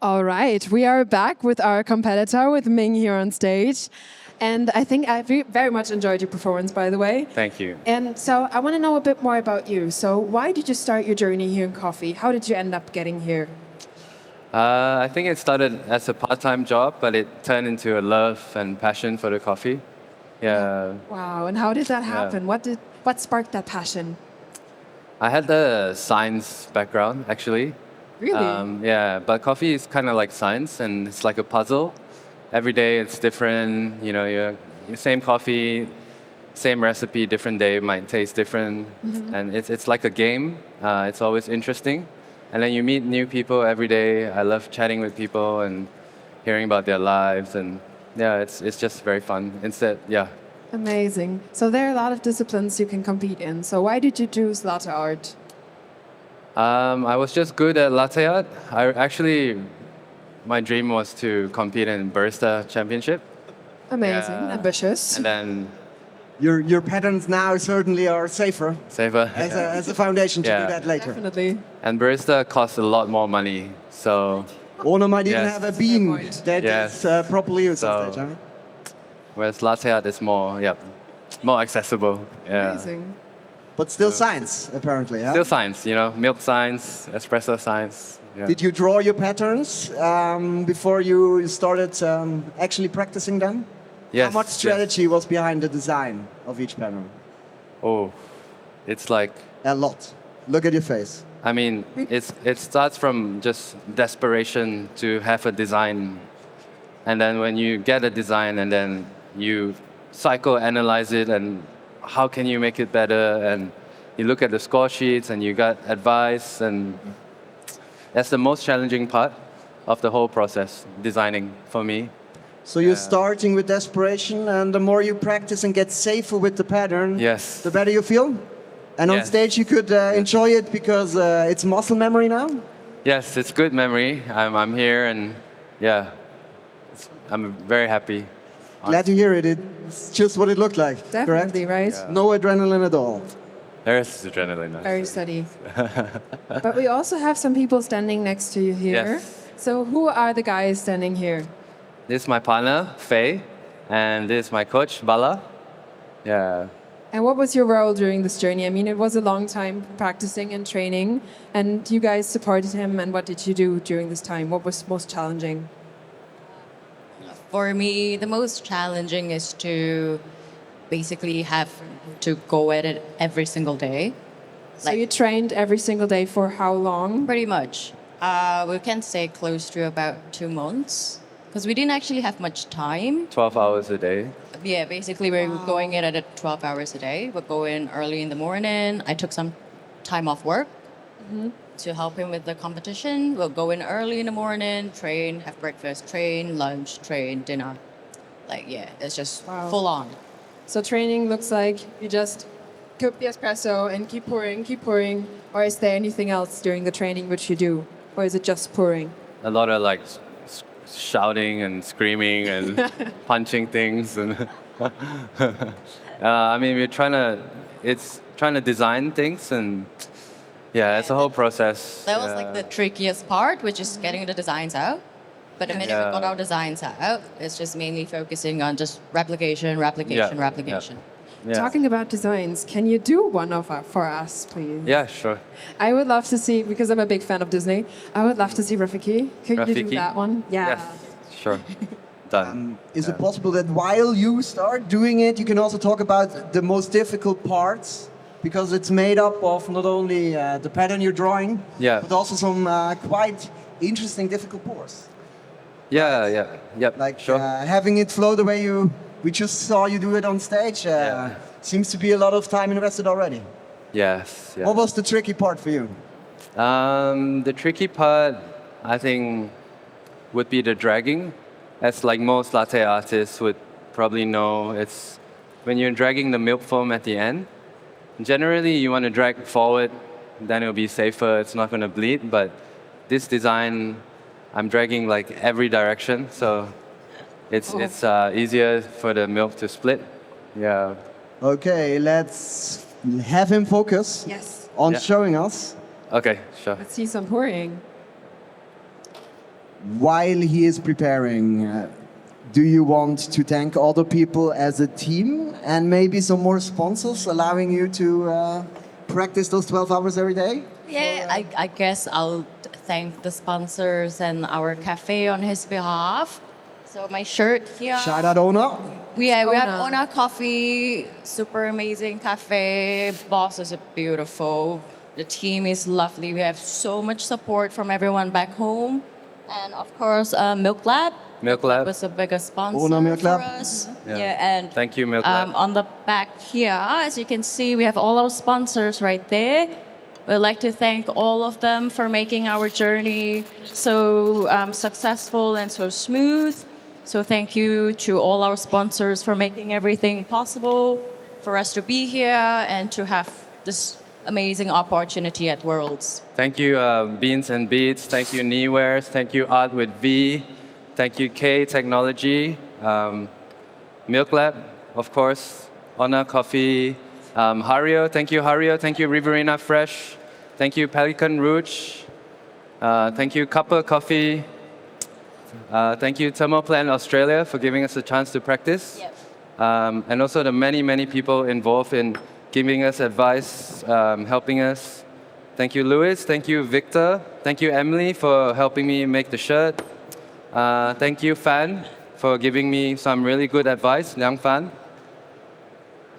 All right, we are back with our competitor, with Ming here on stage. And I think I very much enjoyed your performance, by the way. Thank you. And so I want to know a bit more about you. So why did you start your journey here in coffee? How did you end up getting here? I think it started as a part-time job, but it turned into a love and passion for the coffee. Yeah. Wow, and how did that happen? What sparked that passion? I had a science background, actually. Really? Yeah, but coffee is kind of like science, and it's like a puzzle. Every day it's different. You know, your same coffee, same recipe, different day might taste different, and it's like a game. It's always interesting, and then you meet new people every day. I love chatting with people and hearing about their lives, and yeah, it's just very fun. Instead, yeah. Amazing. So there are a lot of disciplines you can compete in. So why did you choose latte art? I was just good at latte art. My dream was to compete in barista championship. Amazing, Yeah. ambitious. And then Your patterns now certainly are safer safer. as a foundation to Yeah. do that later. Definitely. And barista costs a lot more money. So Owner might even Yes. have a bean point. that Yes. is properly used So- on stage. Huh? whereas latte art is more accessible. Yeah. Amazing. But still science, apparently. Huh? Still science, milk science, espresso science. Yeah. Did you draw your patterns before you started actually practicing them? Yes. How much strategy was behind the design of each pattern? Oh, it's like, A lot. Look at your face. I mean, it starts from just desperation to have a design. And then when you get a design and then you psychoanalyze it and how can you make it better, and you look at the score sheets and you got advice, and that's the most challenging part of the whole process, designing for me. So you're starting with desperation, and the more you practice and get safer with the pattern, Yes. the better you feel. And on Yes. stage, you could enjoy it because it's muscle memory now. Yes, it's good memory. I'm here, and yeah, I'm very happy. Glad to hear it. It's just what it looked like. Definitely, correct? right? No adrenaline at all. There's adrenaline. Very steady. But we also have some people standing next to you here. Yes. So who are the guys standing here? This is my partner, Faye, and this is my coach, Bala. Yeah. And what was your role during this journey? I mean, it was a long time practicing and training, and you guys supported him. And what did you do during this time? What was most challenging? For me, the most challenging is to basically have to go at it every single day. So you trained every single day for how long? Pretty much. We can say close to about 2 months because we didn't actually have much time. 12 hours a day. Yeah, basically we're going in at 12 hours a day. We're going early in the morning. I took some time off work to help him with the competition. We'll go in early in the morning, train, have breakfast, train, lunch, train, dinner. Like, yeah, it's just Wow. full on. So training looks like you just cook the espresso and keep pouring. Or is there anything else during the training which you do? Or is it just pouring? A lot of like shouting and screaming and punching things, and I mean, it's trying to design things, and yeah, it's a whole process. That was like the trickiest part, which is getting the designs out. But the minute we got our designs out, it's just mainly focusing on just replication. Yeah. Talking about designs, can you do one for us, please? Yeah, sure. I would love to see, because I'm a big fan of Disney, I would love to see Rafiki. Could you do Rafiki? that one? Yeah. Yes, sure. Done. Is it possible that while you start doing it, you can also talk about the most difficult parts? Because it's made up of not only the pattern you're drawing, Yeah. but also some quite interesting, difficult pours. Yep. Like sure. having it flow the way we just saw you do it on stage. Seems to be a lot of time invested already. Yes. Yeah. What was the tricky part for you? The tricky part, I think, would be the dragging. As like most latte artists would probably know, it's when you're dragging the milk foam at the end. Generally, you want to drag forward, then it'll be safer. It's not going to bleed. But this design, I'm dragging like every direction, so it's easier for the milk to split. Yeah. Okay, let's have him focus Yes. on Yeah. showing us. Okay. Sure. Let's see some pouring. while he is preparing, do you want to thank other people as a team and maybe some more sponsors allowing you to practice those 12 hours every day? Yeah, I guess I'll thank the sponsors and our cafe on his behalf. So my shirt here. Shout out Ona. We have Ona. Ona Coffee, super amazing cafe. Bosses are beautiful. The team is lovely. We have so much support from everyone back home. And of course, Milk Lab. Milk Lab. Was the biggest sponsor Ona Milk for Lab. us. Yeah. Yeah, and Thank you, Milk Lab. on the back here, as you can see, we have all our sponsors right there. We'd like to thank all of them for making our journey so successful and so smooth. So thank you to all our sponsors for making everything possible for us to be here and to have this amazing opportunity at Worlds. Thank you, Beans and Beats. Thank you, Kneewares. Thank you, Art with V. Thank you, K Technology. Milk Lab, of course. Ona Coffee. Hario, thank you, Hario. Thank you, Riverina Fresh. Thank you, Pelican Rouge. Thank you, Copper Coffee. Thank you, Thermoplan Australia, for giving us a chance to practice. Yep. And also the many, many people involved in giving us advice, helping us. Thank you, Louis. Thank you, Victor. Thank you, Emily, for helping me make the shirt. Thank you, Fan, for giving me some really good advice, Liang Fan.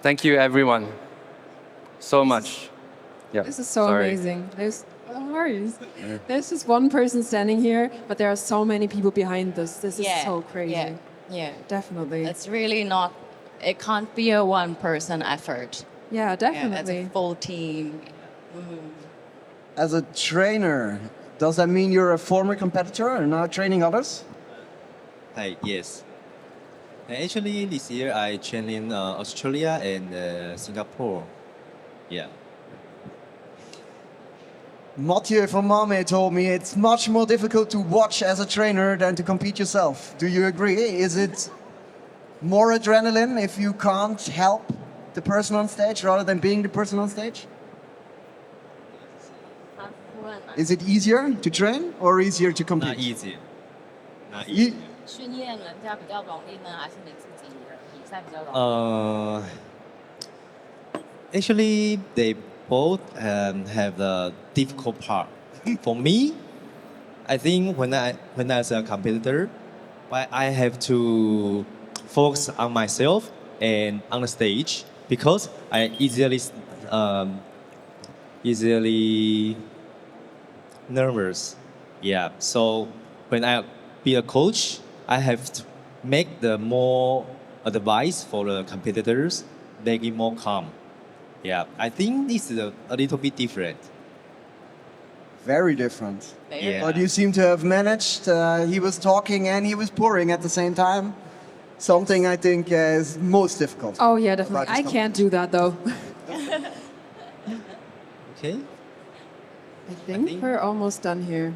Thank you, everyone, so much. Yeah, This is so sorry. amazing. No worries. There's just one person standing here, but there are so many people behind this. This is so crazy. Yeah. Definitely. It's really not, it can't be a one person effort. Yeah, Yeah, it's definitely. a full team. As a trainer, does that mean you're a former competitor and now training others? Hi, yes. Actually, this year I trained in Australia and Singapore. Yeah. Mathieu from Mame told me it's much more difficult to watch as a trainer than to compete yourself. Do you agree? Is it more adrenaline if you can't help the person on stage rather than being the person on stage? Is it easier to train or easier to compete? Not easy. Not You- easy. 训练人家比较容易呢，还是你自己比赛比较容易？ Actually, they both have the difficult part. For me, I think when I as a competitor, I have to focus on myself and on the stage because I easily nervous. Yeah. So when I be a coach, I have to make the more advice for the competitors, make it more calm. Yeah, I think this is a little bit different. Very different. Yeah. But you seem to have managed. He was talking and he was pouring at the same time. Something I think is most difficult. Oh, yeah, definitely. About this I can't do that, though. Okay. I think we're almost done here.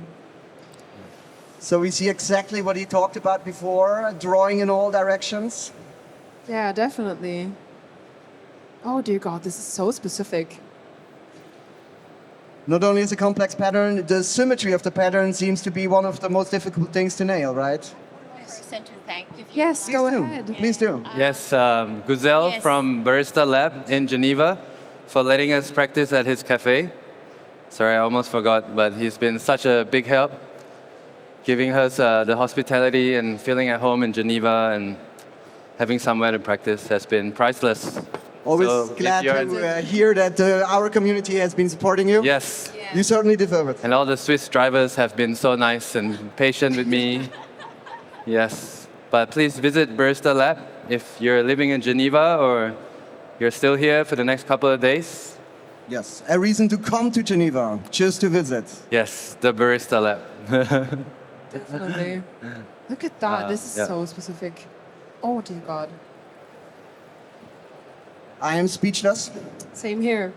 So we see exactly what he talked about before, drawing in all directions. Yeah, definitely. Oh, dear God, this is so specific. Not only is a complex pattern, the symmetry of the pattern seems to be one of the most difficult things to nail, right? Person to thank if you Yes, go Please do. ahead. Please do. Yes, Guzel Yes. from Barista Lab in Geneva for letting us practice at his cafe. Sorry, I almost forgot, but he's been such a big help, giving us the hospitality and feeling at home in Geneva and having somewhere to practice has been priceless. Always So, if glad you're- to hear that our community has been supporting you. Yes, You certainly deserve it. and all the Swiss drivers have been so nice and patient with me. Yes, but please visit Barista Lab if you're living in Geneva or you're still here for the next couple of days. Yes, a reason to come to Geneva, just to visit. Yes, the Barista Lab. Definitely. Look at that. This is yeah. so specific. Oh, dear God. I am speechless. Same here.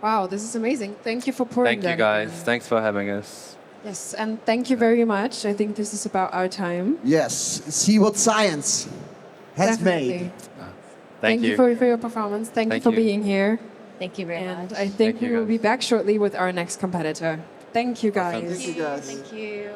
Wow, this is amazing. Thank you for pouring Thank you that guys. in. Thanks for having us. Yes, and thank you very much. I think this is about our time. Yes, see what science has Definitely. made. Thank you. for your performance. Thank you Thank for you. being here. Thank you very And much. I think Thank you, we will be guys. back shortly with our next competitor. Thank you, guys. Thank you guys. Thank you.